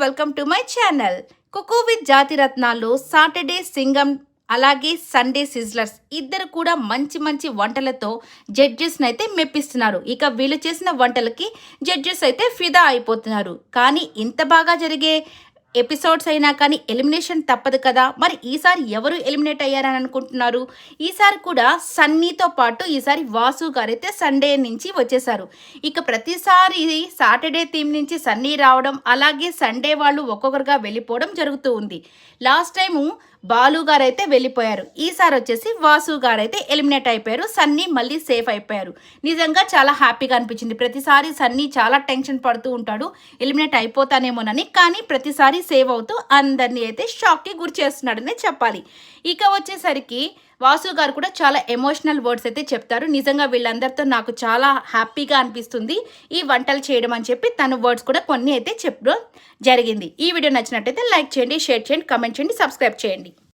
Welcome to my channel. Cook with జాతిరత్నాల్లో Saturday సింగం అలాగే సండే సిజ్లర్స్ ఇద్దరు కూడా మంచి మంచి వంటలతో జడ్జెస్ని అయితే మెప్పిస్తున్నారు. ఇక వీళ్ళు చేసిన వంటలకి జడ్జెస్ అయితే ఫిదా అయిపోతున్నారు. కానీ ఇంత బాగా జరిగే ఎపిసోడ్స్ అయినా కానీ ఎలిమినేషన్ తప్పదు కదా. మరి ఈసారి ఎవరు ఎలిమినేట్ అయ్యారని అనుకుంటున్నారు? ఈసారి కూడా సన్నీతో పాటు ఈసారి వాసు గారైతే సండే నుంచి వచ్చేసారు. ఇక ప్రతిసారి సాటర్డే థీమ్ నుంచి సన్నీ రావడం, అలాగే సండే వాళ్ళు ఒక్కొక్కరుగా వెళ్ళిపోవడం జరుగుతూ ఉంది. లాస్ట్ టైము బాలు గారైతే వెళ్ళిపోయారు. ఈసారి వచ్చేసి వాసు గారైతే ఎలిమినేట్ అయిపోయారు. సన్నీ మళ్ళీ సేఫ్ అయిపోయారు. నిజంగా చాలా హ్యాపీగా అనిపించింది. ప్రతిసారి సన్నీ చాలా టెన్షన్ పడుతూ ఉంటాడు ఎలిమినేట్ అయిపోతానేమోనని, కానీ ప్రతిసారి సేవ్ అవుతూ అందరినీ అయితే షాక్కి గురి చేస్తున్నాడనే చెప్పాలి. ఇక వచ్చేసరికి వాసు గారు కూడా చాలా ఎమోషనల్ వర్డ్స్ అయితే చెప్తారు. నిజంగా వీళ్ళందరితో నాకు చాలా హ్యాపీగా అనిపిస్తుంది ఈ వంటలు చేయడం అని చెప్పి తన వర్డ్స్ కూడా కొన్ని అయితే చెప్పడం జరిగింది. ఈ వీడియో నచ్చినట్టయితే లైక్ చేయండి, షేర్ చేయండి, కమెంట్ చేయండి, సబ్స్క్రైబ్ చేయండి.